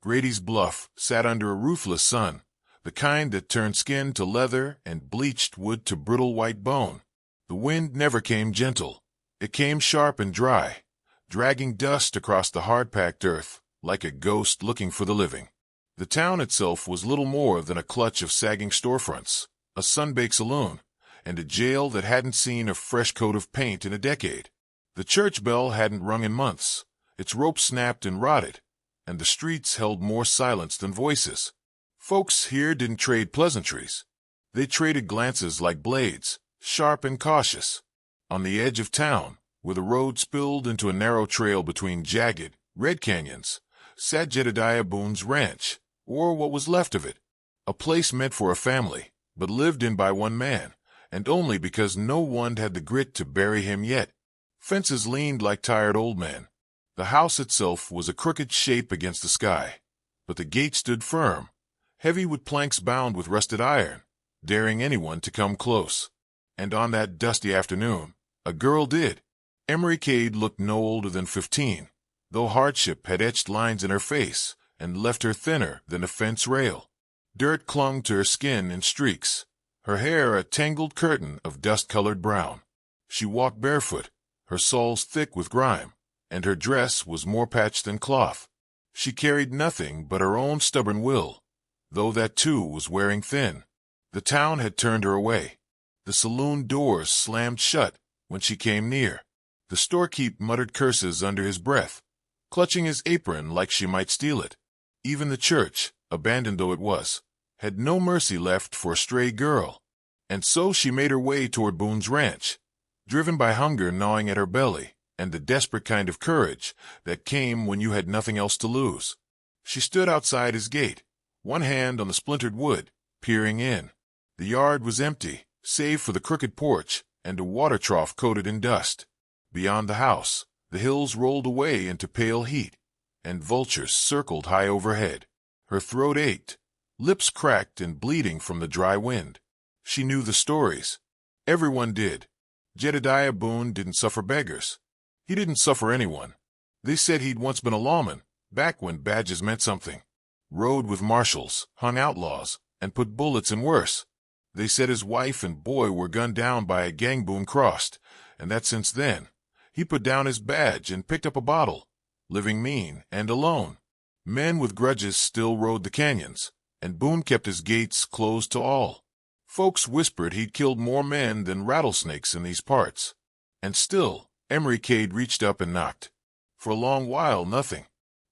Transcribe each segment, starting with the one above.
Grady's bluff sat under a roofless sun, the kind that turned skin to leather and bleached wood to brittle white bone. The wind never came gentle. It came sharp and dry, dragging dust across the hard-packed earth like a ghost looking for the living. The town itself was little more than a clutch of sagging storefronts, a sun-baked saloon, and a jail that hadn't seen a fresh coat of paint in a decade. The church bell hadn't rung in months, its rope snapped and rotted, and the streets held more silence than voices. Folks here didn't trade pleasantries. They traded glances like blades, sharp and cautious. On the edge of town, where the road spilled into a narrow trail between jagged, red canyons, sat Jedediah Boone's ranch, or what was left of it, a place meant for a family, but lived in by one man, and only because no one had the grit to bury him yet. Fences leaned like tired old men. The house itself was a crooked shape against the sky, but the gate stood firm, heavy with planks bound with rusted iron, daring anyone to come close. And on that dusty afternoon, a girl did. Emery Cade looked no older than 15, though hardship had etched lines in her face and left her thinner than a fence rail. Dirt clung to her skin in streaks, her hair a tangled curtain of dust-colored brown. She walked barefoot, her soles thick with grime, and her dress was more patched than cloth. She carried nothing but her own stubborn will, though that too was wearing thin. The town had turned her away. The saloon doors slammed shut when she came near. The storekeep muttered curses under his breath, clutching his apron like she might steal it. Even the church, abandoned though it was, had no mercy left for a stray girl. And so she made her way toward Boone's ranch, driven by hunger gnawing at her belly and the desperate kind of courage that came when you had nothing else to lose. She stood outside his gate, one hand on the splintered wood, peering in. The yard was empty, save for the crooked porch and a water trough coated in dust. Beyond the house, the hills rolled away into pale heat, and vultures circled high overhead. Her throat ached, lips cracked and bleeding from the dry wind. She knew the stories. Everyone did. Jedediah Boone didn't suffer beggars. He didn't suffer anyone. They said he'd once been a lawman, back when badges meant something. Rode with marshals, hung outlaws, and put bullets in worse. They said his wife and boy were gunned down by a gang Boone crossed, and that since then, he put down his badge and picked up a bottle, living mean and alone. Men with grudges still rode the canyons, and Boone kept his gates closed to all. Folks whispered he'd killed more men than rattlesnakes in these parts. And still, Emery Cade reached up and knocked. For a long while, nothing.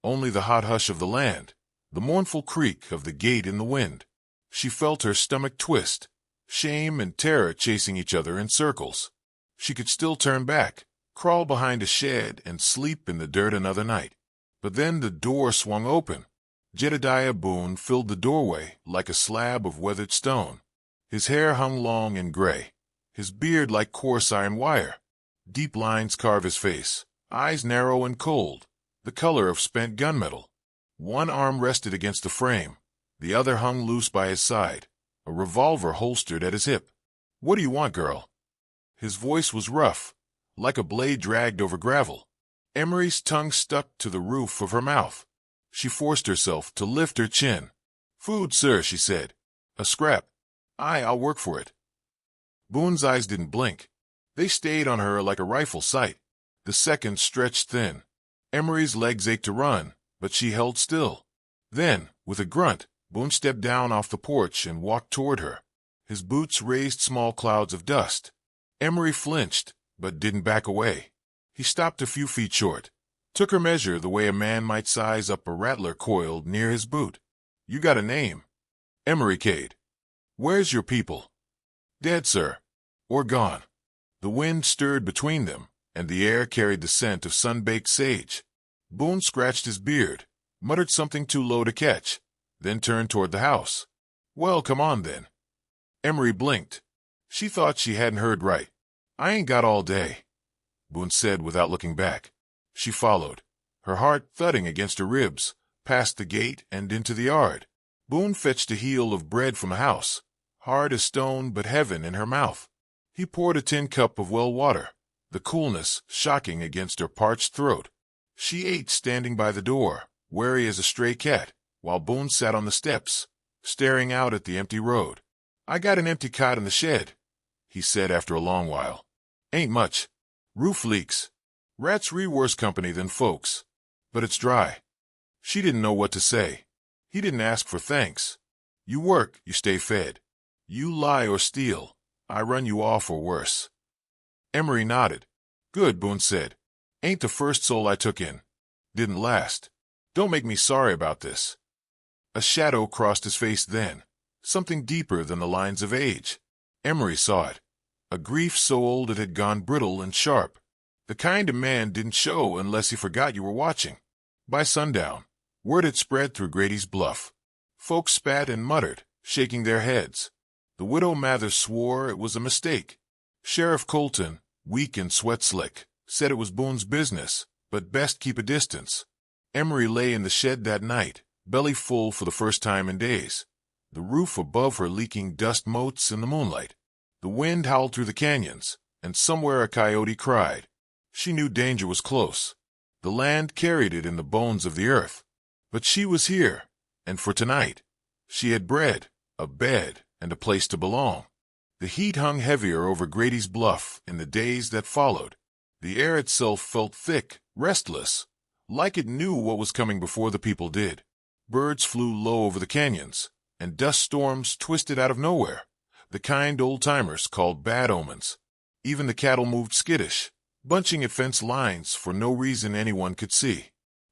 Only the hot hush of the land, the mournful creak of the gate in the wind. She felt her stomach twist, shame and terror chasing each other in circles. She could still turn back, crawl behind a shed, and sleep in the dirt another night. But then the door swung open. Jedediah Boone filled the doorway like a slab of weathered stone. His hair hung long and gray, his beard like coarse iron wire. Deep lines carve his face, eyes narrow and cold, the color of spent gunmetal. One arm rested against the frame, the other hung loose by his side, a revolver holstered at his hip. "What do you want, girl?" His voice was rough, like a blade dragged over gravel. Emery's tongue stuck to the roof of her mouth. She forced herself to lift her chin. "Food, sir," she said. "A scrap. I'll work for it." Boone's eyes didn't blink. They stayed on her like a rifle sight. The seconds stretched thin. Emery's legs ached to run, but she held still. Then, with a grunt, Boone stepped down off the porch and walked toward her. His boots raised small clouds of dust. Emery flinched, but didn't back away. He stopped a few feet short, took her measure the way a man might size up a rattler coiled near his boot. "You got a name?" "Emery Cade." "Where's your people?" "Dead, sir. Or gone." The wind stirred between them, and the air carried the scent of sun-baked sage. Boone scratched his beard, muttered something too low to catch, then turned toward the house. "Well, come on, then." Emery blinked. She thought she hadn't heard right. "I ain't got all day," Boone said without looking back. She followed, her heart thudding against her ribs, past the gate and into the yard. Boone fetched a heel of bread from the house, hard as stone but heaven in her mouth. He poured a tin cup of well water, the coolness shocking against her parched throat. She ate standing by the door, wary as a stray cat, while Boone sat on the steps, staring out at the empty road. "I got an empty cot in the shed," he said after a long while. "Ain't much. Roof leaks. Rats worse company than folks. But it's dry." She didn't know what to say. He didn't ask for thanks. "You work, you stay fed. You lie or steal, I run you off or worse." Emery nodded. "Good," Boone said. "Ain't the first soul I took in. Didn't last. Don't make me sorry about this." A shadow crossed his face then, something deeper than the lines of age. Emery saw it. A grief so old it had gone brittle and sharp. The kind a man didn't show unless he forgot you were watching. By sundown, word had spread through Grady's Bluff. Folks spat and muttered, shaking their heads. The widow Mathers swore it was a mistake. Sheriff Colton, weak and sweat-slick, said it was Boone's business, but best keep a distance. Emery lay in the shed that night, belly full for the first time in days. The roof above her leaking dust motes in the moonlight. The wind howled through the canyons, and somewhere a coyote cried. She knew danger was close. The land carried it in the bones of the earth. But she was here, and for tonight. She had bread, a bed, and a place to belong. The heat hung heavier over Grady's Bluff in the days that followed. The air itself felt thick, restless, like it knew what was coming before the people did. Birds flew low over the canyons, and dust storms twisted out of nowhere, the kind old-timers called bad omens. Even the cattle moved skittish, bunching at fence lines for no reason anyone could see.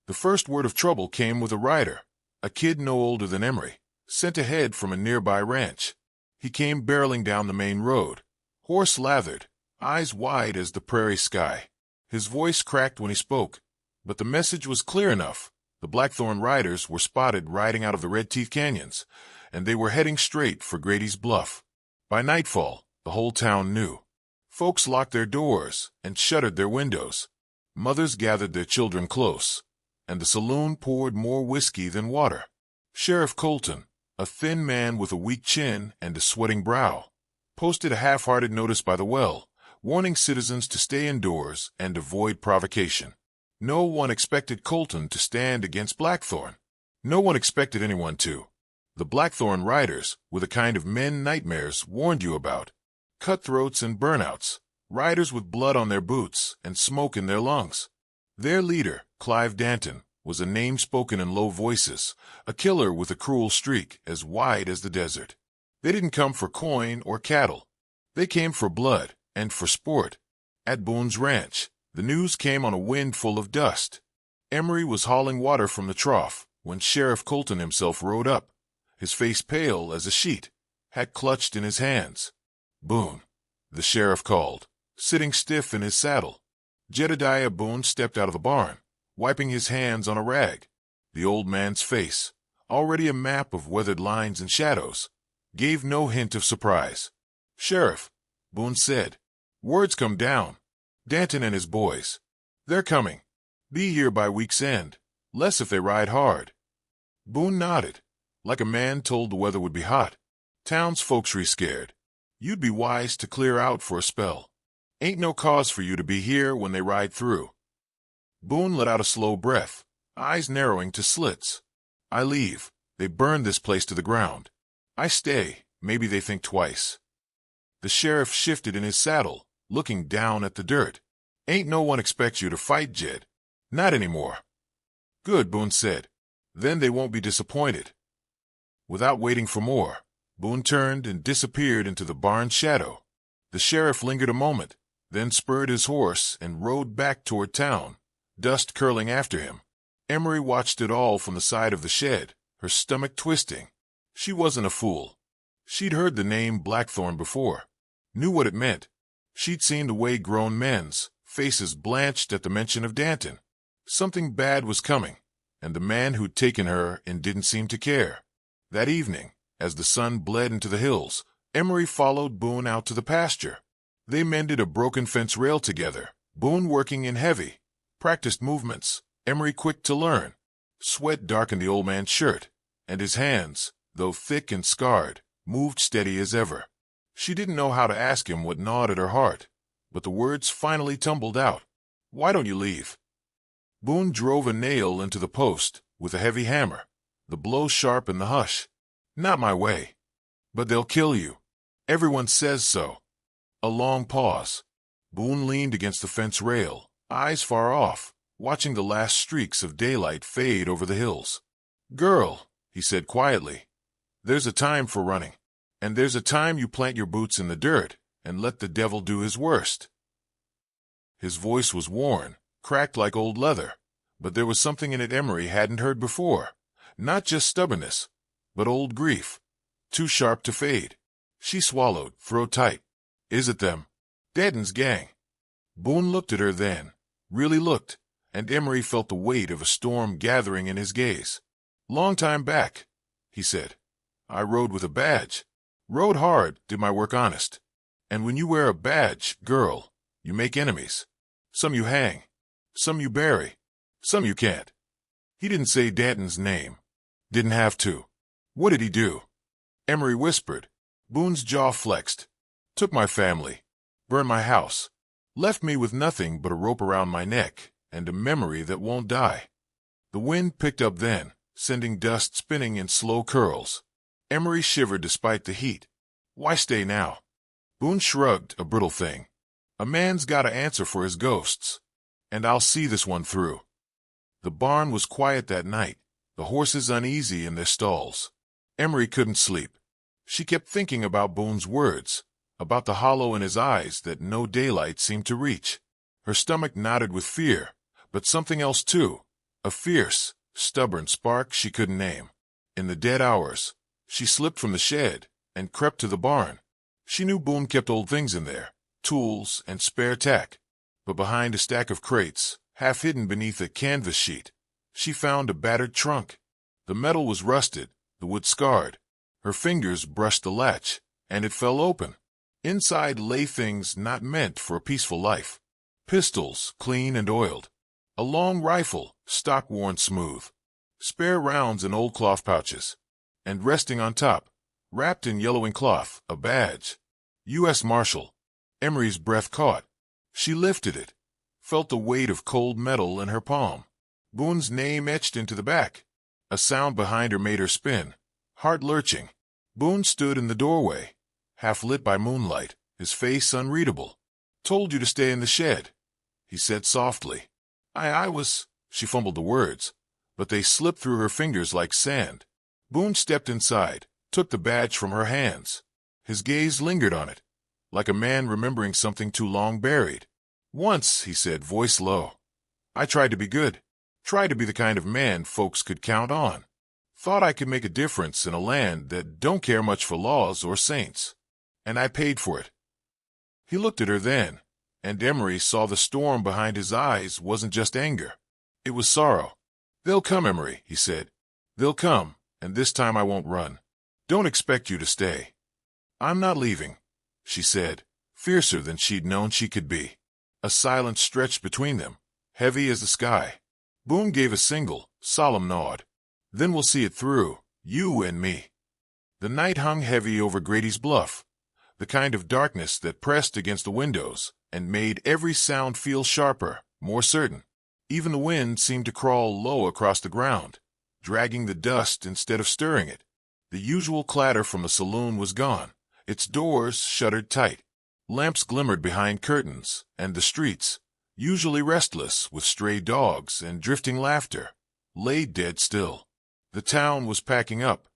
The first word of trouble came with a rider, a kid no older than Emery, sent ahead from a nearby ranch. He came barreling down the main road, horse lathered, eyes wide as the prairie sky. His voice cracked when he spoke, but the message was clear enough. The Blackthorn riders were spotted riding out of the Red Teeth Canyons, and they were heading straight for Grady's Bluff. By nightfall, the whole town knew. Folks locked their doors and shuttered their windows. Mothers gathered their children close, and the saloon poured more whiskey than water. Sheriff Colton, a thin man with a weak chin and a sweating brow, posted a half-hearted notice by the well, warning citizens to stay indoors and avoid provocation. No one expected Colton to stand against Blackthorn. No one expected anyone to. The Blackthorn riders were the kind of men nightmares warned you about. Cutthroats and burnouts, riders with blood on their boots and smoke in their lungs. Their leader, Clive Danton, was a name spoken in low voices, a killer with a cruel streak as wide as the desert. They didn't come for coin or cattle. They came for blood and for sport. At Boone's ranch, the news came on a wind full of dust. Emery was hauling water from the trough when Sheriff Colton himself rode up, his face pale as a sheet, hat clutched in his hands. "Boone," the sheriff called, sitting stiff in his saddle. Jedediah Boone stepped out of the barn, wiping his hands on a rag. The old man's face, already a map of weathered lines and shadows, gave no hint of surprise. "Sheriff," Boone said, "word's come down. Danton and his boys. They're coming. Be here by week's end, less if they ride hard." Boone nodded, like a man told the weather would be hot. "Townsfolk's scared. You'd be wise to clear out for a spell. Ain't no cause for you to be here when they ride through." Boone let out a slow breath, eyes narrowing to slits. "I leave. They burn this place to the ground. I stay. Maybe they think twice." The sheriff shifted in his saddle, looking down at the dirt. "Ain't no one expects you to fight, Jed. Not anymore." "Good," Boone said. "Then they won't be disappointed." Without waiting for more, Boone turned and disappeared into the barn's shadow. The sheriff lingered a moment, then spurred his horse and rode back toward town, dust curling after him. Emery watched it all from the side of the shed, her stomach twisting. She wasn't a fool. She'd heard the name Blackthorn before, knew what it meant. She'd seen the way grown men's faces blanched at the mention of Danton. Something bad was coming, and the man who'd taken her and didn't seem to care. That evening, as the sun bled into the hills, Emery followed Boone out to the pasture. They mended a broken fence rail together, Boone working in heavy, practiced movements, Emery quick to learn. Sweat darkened the old man's shirt, and his hands, though thick and scarred, moved steady as ever. She didn't know how to ask him what gnawed at her heart, but the words finally tumbled out. "Why don't you leave?" Boone drove a nail into the post with a heavy hammer. the blow sharp in the hush. Not my way. But they'll kill you. Everyone says so. A long pause. Boone leaned against the fence rail, eyes far off, watching the last streaks of daylight fade over the hills. Girl, he said quietly, there's a time for running. And there's a time you plant your boots in the dirt and let the devil do his worst. His voice was worn, cracked like old leather, but there was something in it Emery hadn't heard before. Not just stubbornness, but old grief. Too sharp to fade. She swallowed, throat tight. Is it them? Danton's gang. Boone looked at her then, really looked, and Emery felt the weight of a storm gathering in his gaze. Long time back, he said. I rode with a badge. Rode hard, did my work honest. And when you wear a badge, girl, you make enemies. Some you hang. Some you bury. Some you can't. He didn't say Danton's name. Didn't have to. What did he do? Emery whispered. Boone's jaw flexed. Took my family. Burned my house. Left me with nothing but a rope around my neck and a memory that won't die. The wind picked up then, sending dust spinning in slow curls. Emery shivered despite the heat. Why stay now? Boone shrugged, a brittle thing. A man's gotta answer for his ghosts. And I'll see this one through. The barn was quiet that night, the horses uneasy in their stalls. Emery couldn't sleep. She kept thinking about Boone's words, about the hollow in his eyes that no daylight seemed to reach. Her stomach knotted with fear, but something else too, a fierce, stubborn spark she couldn't name. In the dead hours, she slipped from the shed and crept to the barn. She knew Boone kept old things in there, tools and spare tack. But behind a stack of crates, half hidden beneath a canvas sheet, she found a battered trunk. The metal was rusted, the wood scarred. Her fingers brushed the latch, and it fell open. Inside lay things not meant for a peaceful life. Pistols, clean and oiled. A long rifle, stock worn smooth. Spare rounds in old cloth pouches. And resting on top, wrapped in yellowing cloth, a badge. U.S. Marshal. Emery's breath caught. She lifted it, felt the weight of cold metal in her palm. Boone's name etched into the back. A sound behind her made her spin, heart lurching. Boone stood in the doorway, half lit by moonlight, his face unreadable. Told you to stay in the shed, he said softly. I was, she fumbled the words, but they slipped through her fingers like sand. Boone stepped inside, took the badge from her hands. His gaze lingered on it, like a man remembering something too long buried. Once, he said, voice low, I tried to be good, tried to be the kind of man folks could count on. Thought I could make a difference in a land that don't care much for laws or saints. And I paid for it. He looked at her then, and Emery saw the storm behind his eyes wasn't just anger. It was sorrow. They'll come, Emery, he said. They'll come, and this time I won't run. Don't expect you to stay. I'm not leaving, she said, fiercer than she'd known she could be. A silence stretched between them, heavy as the sky. Boone gave a single, solemn nod. Then we'll see it through, you and me. The night hung heavy over Grady's Bluff, the kind of darkness that pressed against the windows and made every sound feel sharper, more certain. Even the wind seemed to crawl low across the ground, dragging the dust instead of stirring it. The usual clatter from the saloon was gone, its doors shuttered tight. Lamps glimmered behind curtains, and the streets, usually restless with stray dogs and drifting laughter, lay dead still. The town was packing up.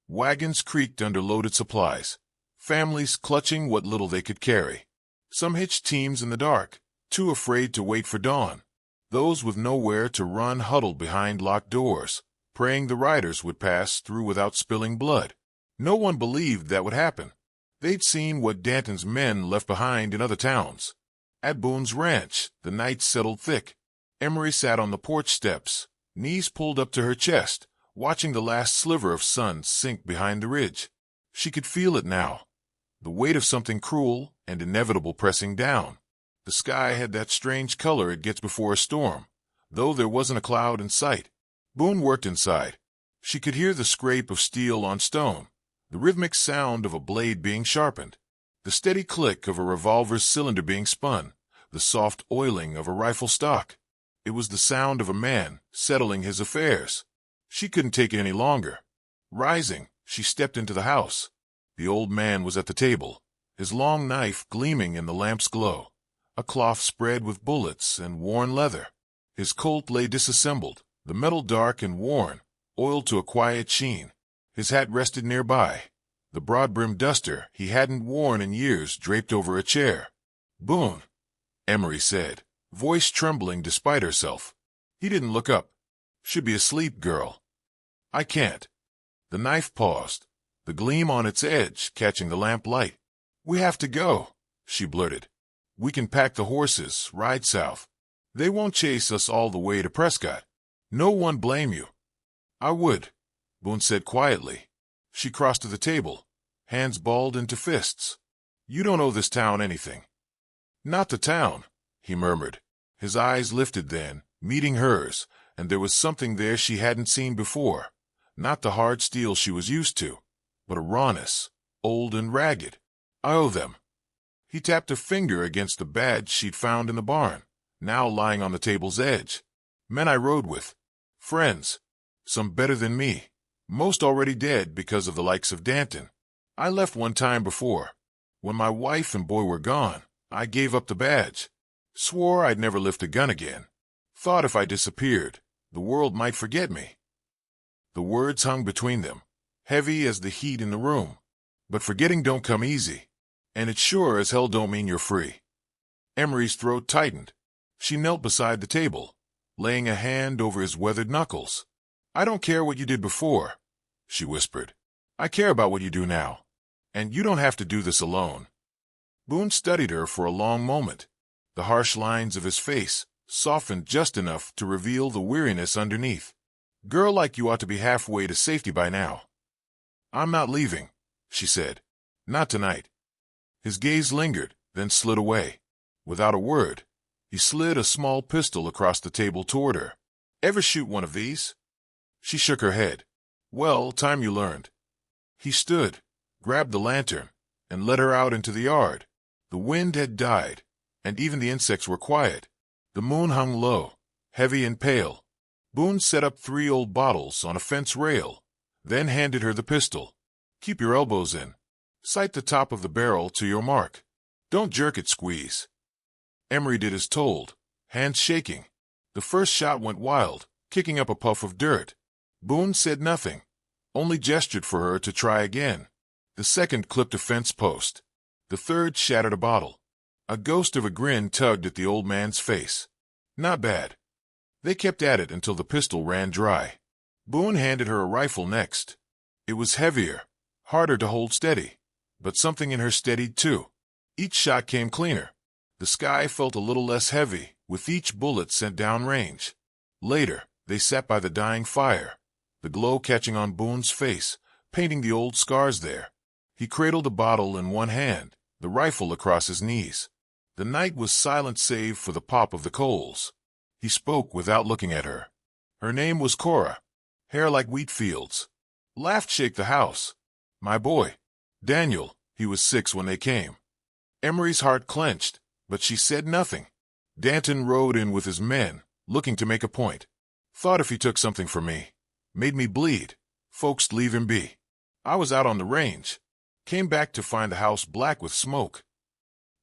Wagons creaked under loaded supplies, families clutching what little they could carry. Some hitched teams in the dark, too afraid to wait for dawn. Those with nowhere to run huddled behind locked doors, praying the riders would pass through without spilling blood. No one believed that would happen. They'd seen what Danton's men left behind in other towns. At Boone's ranch, the night settled thick. Emery sat on the porch steps, knees pulled up to her chest, watching the last sliver of sun sink behind the ridge. She could feel it now, the weight of something cruel and inevitable pressing down. The sky had that strange color it gets before a storm, though there wasn't a cloud in sight. Boone worked inside. She could hear the scrape of steel on stone, the rhythmic sound of a blade being sharpened, the steady click of a revolver's cylinder being spun, the soft oiling of a rifle stock. It was the sound of a man settling his affairs. She couldn't take it any longer. Rising, she stepped into the house. The old man was at the table, his long knife gleaming in the lamp's glow, a cloth spread with bullets and worn leather. His Colt lay disassembled, the metal dark and worn, oiled to a quiet sheen. His hat rested nearby, the broad-brimmed duster he hadn't worn in years draped over a chair. "Boone," Emery said, voice trembling despite herself. He didn't look up. "Should be asleep, girl." "I can't." The knife paused, the gleam on its edge catching the lamp light. "We have to go," she blurted. "We can pack the horses, ride south. They won't chase us all the way to Prescott. No one blame you." "I would," Boone said quietly. She crossed to the table, hands balled into fists. "You don't owe this town anything." "Not the town," he murmured. His eyes lifted then, meeting hers, and there was something there she hadn't seen before. Not the hard steel she was used to, but a rawness, old and ragged. "I owe them." He tapped a finger against the badge she'd found in the barn, now lying on the table's edge. "Men I rode with. Friends. Some better than me. Most already dead because of the likes of Danton. I left one time before. When my wife and boy were gone, I gave up the badge. Swore I'd never lift a gun again. Thought if I disappeared, the world might forget me." The words hung between them, heavy as the heat in the room. "But forgetting don't come easy, and it sure as hell don't mean you're free." Emery's throat tightened. She knelt beside the table, laying a hand over his weathered knuckles. "I don't care what you did before," she whispered. "I care about what you do now. And you don't have to do this alone." Boone studied her for a long moment. The harsh lines of his face softened just enough to reveal the weariness underneath. "Girl like you ought to be halfway to safety by now." "I'm not leaving," she said. "Not tonight." His gaze lingered, then slid away. Without a word, he slid a small pistol across the table toward her. "Ever shoot one of these?" She shook her head. "Well, time you learned." He stood, grabbed the lantern, and led her out into the yard. The wind had died, and even the insects were quiet. The moon hung low, heavy and pale. Boone set up 3 old bottles on a fence rail, then handed her the pistol. "Keep your elbows in. Sight the top of the barrel to your mark. Don't jerk it, squeeze." Emery did as told, hands shaking. The first shot went wild, kicking up a puff of dirt. Boone said nothing, only gestured for her to try again. The second clipped a fence post. The third shattered a bottle. A ghost of a grin tugged at the old man's face. "Not bad." They kept at it until the pistol ran dry. Boone handed her a rifle next. It was heavier, harder to hold steady, but something in her steadied too. Each shot came cleaner. The sky felt a little less heavy, with each bullet sent down range. Later, they sat by the dying fire, the glow catching on Boone's face, painting the old scars there. He cradled the bottle in one hand, the rifle across his knees. The night was silent save for the pop of the coals. He spoke without looking at her. Her name was Cora. Hair like wheat fields. Laughed shake the house. "My boy. Daniel," he was 6 when they came. Emery's heart clenched, but she said nothing. Danton rode in with his men, looking to make a point. "Thought if he took something from me, made me bleed, folks'd leave him be. I was out on the range. Came back to find the house black with smoke."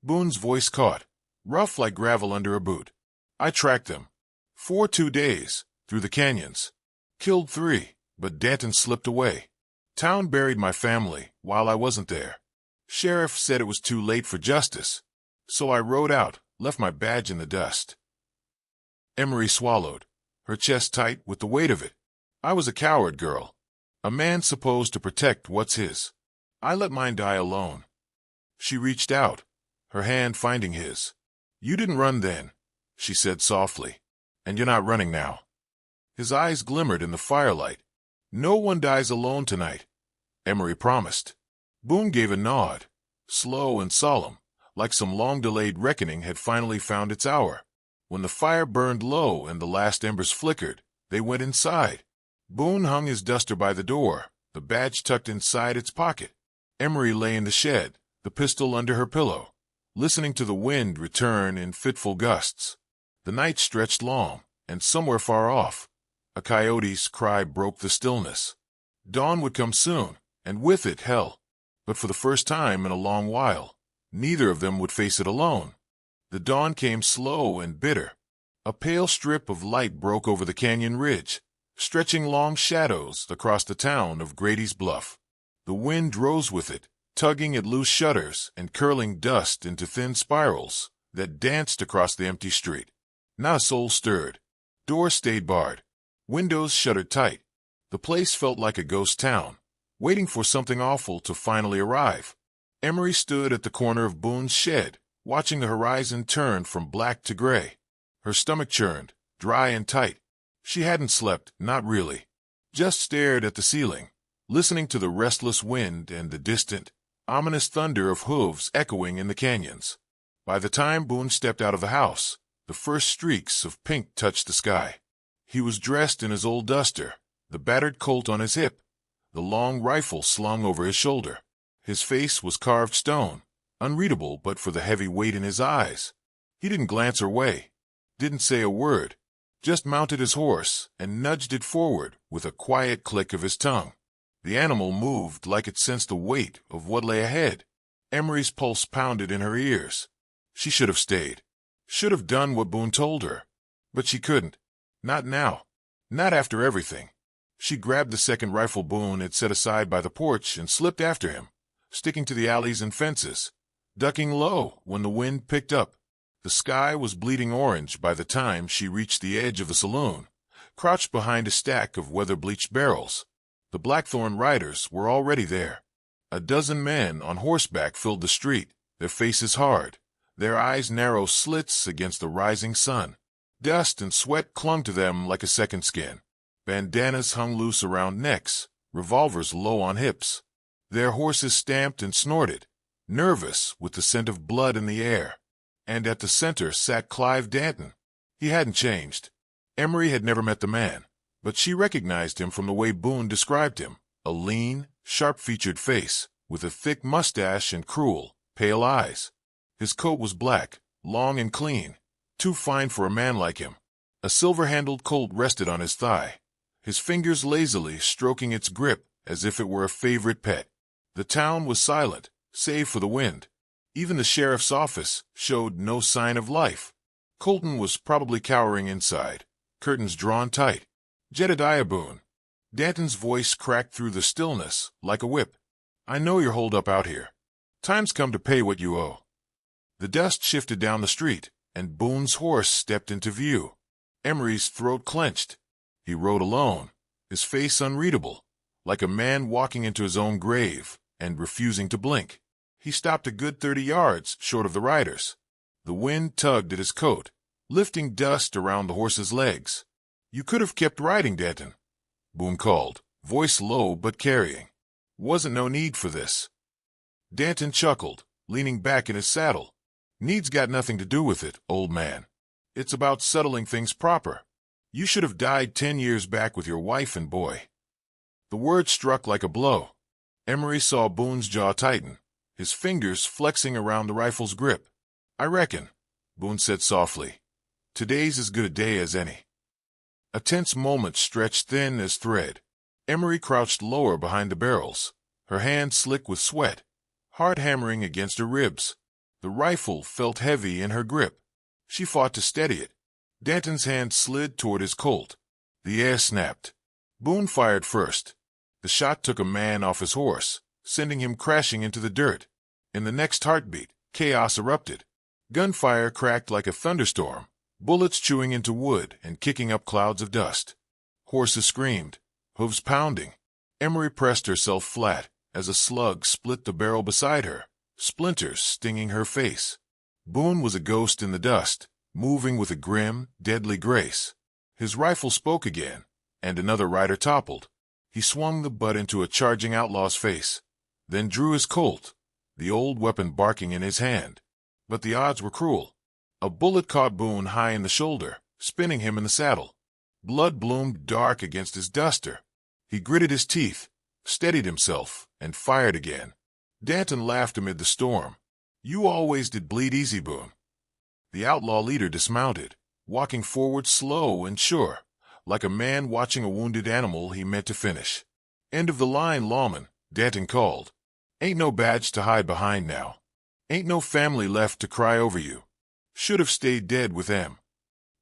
Boone's voice caught, rough like gravel under a boot. "I tracked them. 4 2 days, through the canyons. Killed 3, but Danton slipped away. Town buried my family while I wasn't there. Sheriff said it was too late for justice. So I rode out, left my badge in the dust." Emery swallowed, her chest tight with the weight of it. "I was a coward, girl. A man supposed to protect what's his. I let mine die alone." She reached out, her hand finding his. "You didn't run then," she said softly, "and you're not running now." His eyes glimmered in the firelight. "No one dies alone tonight," Emery promised. Boone gave a nod, slow and solemn, like some long-delayed reckoning had finally found its hour. When the fire burned low and the last embers flickered, they went inside. Boone hung his duster by the door, the badge tucked inside its pocket. Emery lay in the shed, the pistol under her pillow, listening to the wind return in fitful gusts. The night stretched long, and somewhere far off, A coyote's cry broke the stillness. Dawn would come soon, and with it hell. But for the first time in a long while, neither of them would face it alone. The dawn came slow and bitter. A pale strip of light broke over the canyon ridge, stretching long shadows across the town of Grady's Bluff. The wind rose with it, tugging at loose shutters and curling dust into thin spirals that danced across the empty street. Not a soul stirred. Doors stayed barred. Windows shuttered tight. The place felt like a ghost town, waiting for something awful to finally arrive. Emery stood at the corner of Boone's shed, watching the horizon turn from black to gray. Her stomach churned, dry and tight. She hadn't slept, not really. Just stared at the ceiling, listening to the restless wind and the distant, ominous thunder of hooves echoing in the canyons. By the time Boone stepped out of the house, the first streaks of pink touched the sky. He was dressed in his old duster, the battered Colt on his hip, the long rifle slung over his shoulder. His face was carved stone, unreadable but for the heavy weight in his eyes. He didn't glance her way, didn't say a word, just mounted his horse and nudged it forward with a quiet click of his tongue. The animal moved like it sensed the weight of what lay ahead. Emery's pulse pounded in her ears. She should have stayed, should have done what Boone told her, but she couldn't. Not now, not after everything. She grabbed the second rifle Boone had set aside by the porch and slipped after him, sticking to the alleys and fences, ducking low when the wind picked up. The sky was bleeding orange by the time she reached the edge of the saloon, crouched behind a stack of weather-bleached barrels. The Blackthorn riders were already there. A dozen men on horseback filled the street, their faces hard, their eyes narrow slits against the rising sun. Dust and sweat clung to them like a second skin. Bandanas hung loose around necks, revolvers low on hips. Their horses stamped and snorted, nervous with the scent of blood in the air. And at the center sat Clive Danton. He hadn't changed. Emery had never met the man, but she recognized him from the way Boone described him, a lean, sharp-featured face, with a thick mustache and cruel, pale eyes. His coat was black, long and clean, too fine for a man like him. A silver-handled Colt rested on his thigh, his fingers lazily stroking its grip as if it were a favorite pet. The town was silent, save for the wind. Even the sheriff's office showed no sign of life. Colton was probably cowering inside, curtains drawn tight. Jedediah Boone. Danton's voice cracked through the stillness like a whip. I know you're holed up out here. Time's come to pay what you owe. The dust shifted down the street, and Boone's horse stepped into view. Emery's throat clenched. He rode alone, his face unreadable, like a man walking into his own grave and refusing to blink. He stopped a good 30 yards short of the riders. The wind tugged at his coat, lifting dust around the horse's legs. You could have kept riding, Danton, Boone called, voice low but carrying. Wasn't no need for this. Danton chuckled, leaning back in his saddle. Need's got nothing to do with it, old man. It's about settling things proper. You should have died 10 years back with your wife and boy. The word struck like a blow. Emery saw Boone's jaw tighten, his fingers flexing around the rifle's grip. I reckon, Boone said softly. Today's as good a day as any. A tense moment stretched thin as thread. Emery crouched lower behind the barrels, her hands slick with sweat, hard hammering against her ribs. The rifle felt heavy in her grip. She fought to steady it. Danton's hand slid toward his Colt. The air snapped. Boone fired first. The shot took a man off his horse, sending him crashing into the dirt. In the next heartbeat, chaos erupted. Gunfire cracked like a thunderstorm, bullets chewing into wood and kicking up clouds of dust. Horses screamed, hooves pounding. Emery pressed herself flat as a slug split the barrel beside her, splinters stinging her face. Boone was a ghost in the dust, moving with a grim, deadly grace. His rifle spoke again, and another rider toppled. He swung the butt into a charging outlaw's face, then drew his Colt, the old weapon barking in his hand. But the odds were cruel. A bullet caught Boone high in the shoulder, spinning him in the saddle. Blood bloomed dark against his duster. He gritted his teeth, steadied himself, and fired again. Danton laughed amid the storm. You always did bleed easy, Boone. The outlaw leader dismounted, walking forward slow and sure, like a man watching a wounded animal he meant to finish. "End of the line, lawman," Danton called. "Ain't no badge to hide behind now. Ain't no family left to cry over you. Should have stayed dead with them."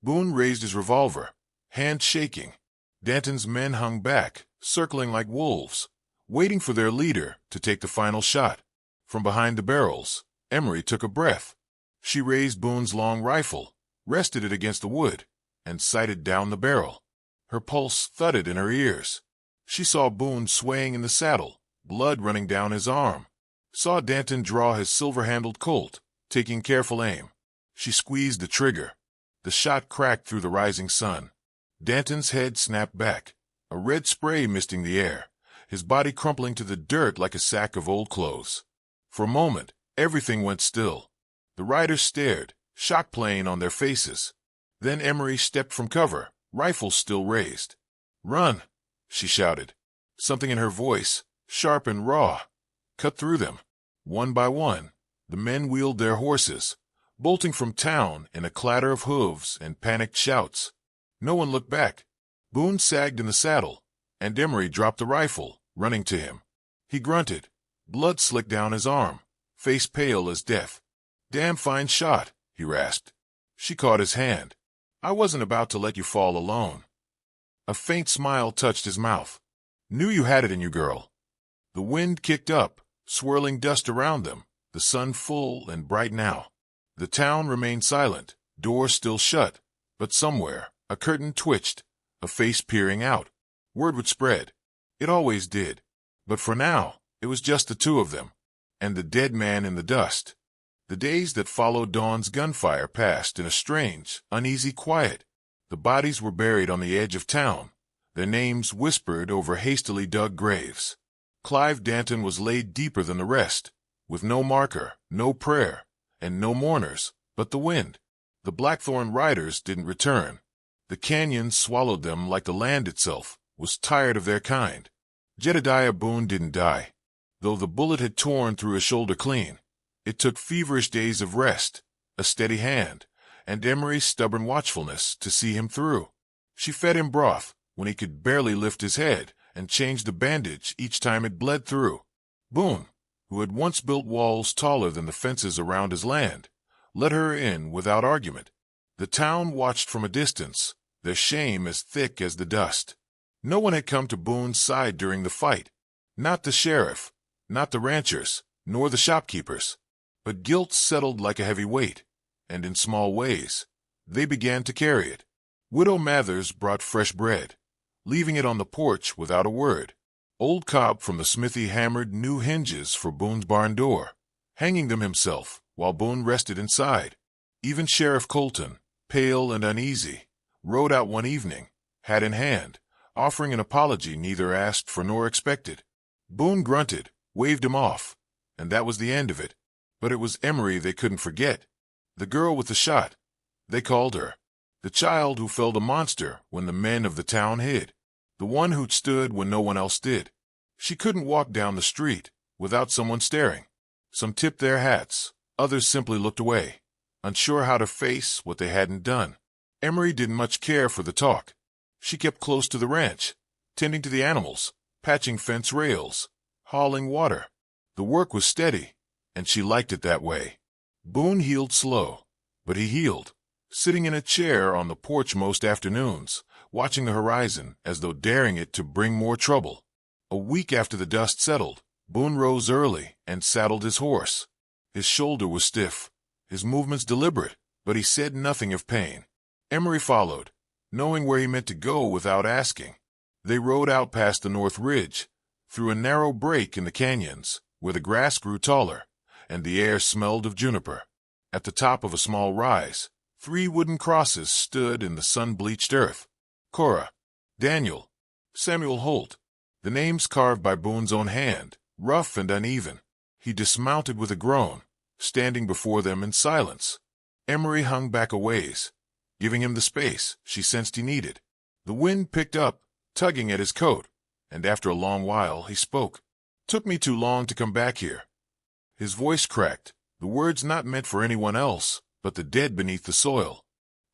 Boone raised his revolver, hand shaking. Danton's men hung back, circling like wolves, waiting for their leader to take the final shot. From behind the barrels, Emery took a breath. She raised Boone's long rifle, rested it against the wood, and sighted down the barrel. Her pulse thudded in her ears. She saw Boone swaying in the saddle, blood running down his arm. Saw Danton draw his silver-handled Colt, taking careful aim. She squeezed the trigger. The shot cracked through the rising sun. Danton's head snapped back, a red spray misting the air, his body crumpling to the dirt like a sack of old clothes. For a moment, everything went still. The riders stared, shock playing on their faces. Then Emery stepped from cover, rifle still raised. "Run!" she shouted. Something in her voice, sharp and raw, cut through them. One by one, the men wheeled their horses, bolting from town in a clatter of hooves and panicked shouts. No one looked back. Boone sagged in the saddle, and Emery dropped the rifle, running to him. He grunted. Blood slicked down his arm, face pale as death. "Damn fine shot," he rasped. She caught his hand. "I wasn't about to let you fall alone." A faint smile touched his mouth. "Knew you had it in you, girl." The wind kicked up, swirling dust around them, the sun full and bright now. The town remained silent, doors still shut, but somewhere a curtain twitched, a face peering out. Word would spread. It always did. But for now, it was just the two of them, and the dead man in the dust. The days that followed Dawn's gunfire passed in a strange, uneasy quiet. The bodies were buried on the edge of town, their names whispered over hastily dug graves. Clive Danton was laid deeper than the rest, with no marker, no prayer, and no mourners, but the wind. The Blackthorn riders didn't return. The canyon swallowed them like the land itself was tired of their kind. Jedediah Boone didn't die. Though the bullet had torn through his shoulder clean, it took feverish days of rest, a steady hand, and Emery's stubborn watchfulness to see him through. She fed him broth when he could barely lift his head, and changed the bandage each time it bled through. Boone, who had once built walls taller than the fences around his land, let her in without argument. The town watched from a distance, their shame as thick as the dust. No one had come to Boone's side during the fight. Not the sheriff, not the ranchers, nor the shopkeepers. But guilt settled like a heavy weight, and in small ways, they began to carry it. Widow Mathers brought fresh bread, leaving it on the porch without a word. Old Cobb from the smithy hammered new hinges for Boone's barn door, hanging them himself while Boone rested inside. Even Sheriff Colton, pale and uneasy, rode out one evening, hat in hand, offering an apology neither asked for nor expected. Boone grunted, waved him off, and that was the end of it. But it was Emery they couldn't forget. The girl with the shot, they called her. The child who felled a monster when the men of the town hid. The one who'd stood when no one else did. She couldn't walk down the street without someone staring. Some tipped their hats, others simply looked away, unsure how to face what they hadn't done. Emery didn't much care for the talk. She kept close to the ranch, tending to the animals, patching fence rails, hauling water. The work was steady, and she liked it that way. Boone healed slow, but he healed, sitting in a chair on the porch most afternoons, watching the horizon as though daring it to bring more trouble. A week after the dust settled, Boone rose early and saddled his horse. His shoulder was stiff, his movements deliberate, but he said nothing of pain. Emery followed, knowing where he meant to go without asking. They rode out past the North Ridge, through a narrow break in the canyons, where the grass grew taller, and the air smelled of juniper. At the top of a small rise, 3 wooden crosses stood in the sun-bleached earth. Cora, Daniel, Samuel Holt, the names carved by Boone's own hand, rough and uneven. He dismounted with a groan, standing before them in silence. Emery hung back a ways, giving him the space she sensed he needed. The wind picked up, tugging at his coat, and after a long while he spoke. "Took me too long to come back here." His voice cracked, the words not meant for anyone else but the dead beneath the soil.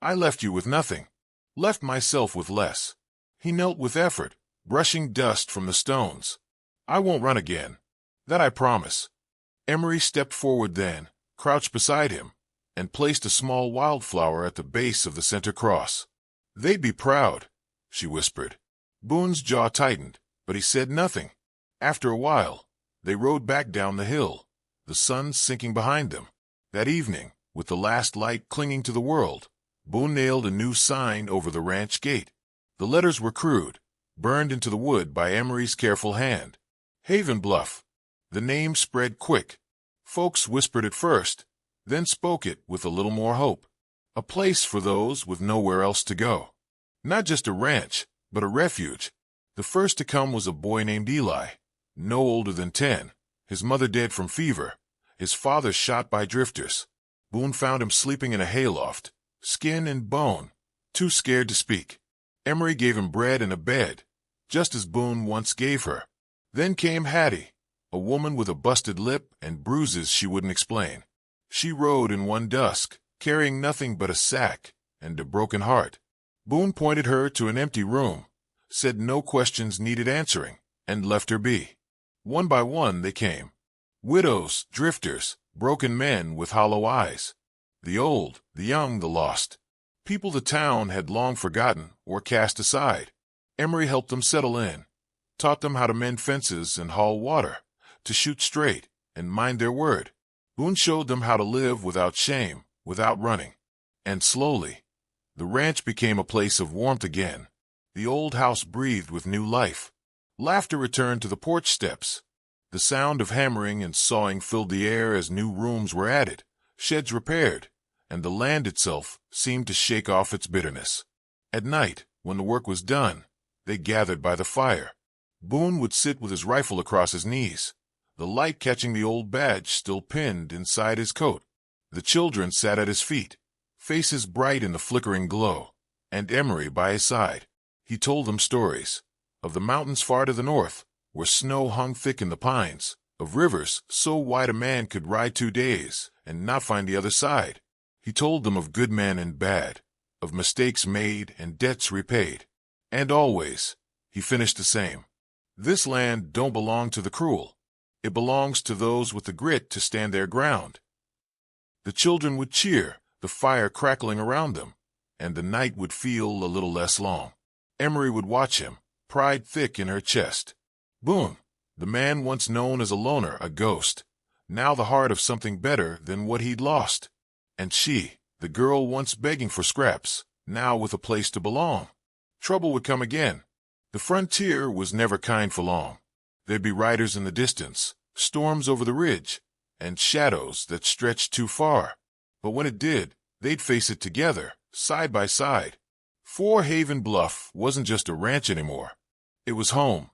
"I left you with nothing, left myself with less. He knelt with effort, brushing dust from the stones. "I won't run again. That I promise." Emery stepped forward then, crouched beside him, and placed a small wildflower at the base of the center cross. "They'd be proud," she whispered. Boone's jaw tightened, but he said nothing. After a while, they rode back down the hill, the sun sinking behind them. That evening, with the last light clinging to the world, Boone nailed a new sign over the ranch gate. The letters were crude, burned into the wood by Emery's careful hand. Haven Bluff. The name spread quick. Folks whispered at first, then spoke it with a little more hope. A place for those with nowhere else to go. Not just a ranch, but a refuge. The first to come was a boy named Eli, no older than 10, his mother dead from fever, his father shot by drifters. Boone found him sleeping in a hayloft, skin and bone, too scared to speak. Emery gave him bread and a bed, just as Boone once gave her. Then came Hattie, a woman with a busted lip and bruises she wouldn't explain. She rode in one dusk, carrying nothing but a sack and a broken heart. Boone pointed her to an empty room, said no questions needed answering, and left her be. One by one they came. Widows, drifters, broken men with hollow eyes. The old, the young, the lost. People the town had long forgotten or cast aside. Emery helped them settle in, taught them how to mend fences and haul water, to shoot straight and mind their word. Boone showed them how to live without shame, without running. And slowly, the ranch became a place of warmth again. The old house breathed with new life. Laughter returned to the porch steps. The sound of hammering and sawing filled the air as new rooms were added, sheds repaired, and the land itself seemed to shake off its bitterness. At night, when the work was done, they gathered by the fire. Boone would sit with his rifle across his knees, the light catching the old badge still pinned inside his coat. The children sat at his feet, faces bright in the flickering glow, and Emery by his side. He told them stories of the mountains far to the north, where snow hung thick in the pines, of rivers so wide a man could ride 2 days and not find the other side. He told them of good men and bad, of mistakes made and debts repaid. And always, he finished the same. This land don't belong to the cruel. It belongs to those with the grit to stand their ground. The children would cheer, the fire crackling around them, and the night would feel a little less long. Emery would watch him, pride thick in her chest. Boone, the man once known as a loner, a ghost, now the heart of something better than what he'd lost. And she, the girl once begging for scraps, now with a place to belong. Trouble would come again. The frontier was never kind for long. There'd be riders in the distance, storms over the ridge, and shadows that stretched too far. But when it did, they'd face it together, side by side. For Haven Bluff wasn't just a ranch anymore. It was home,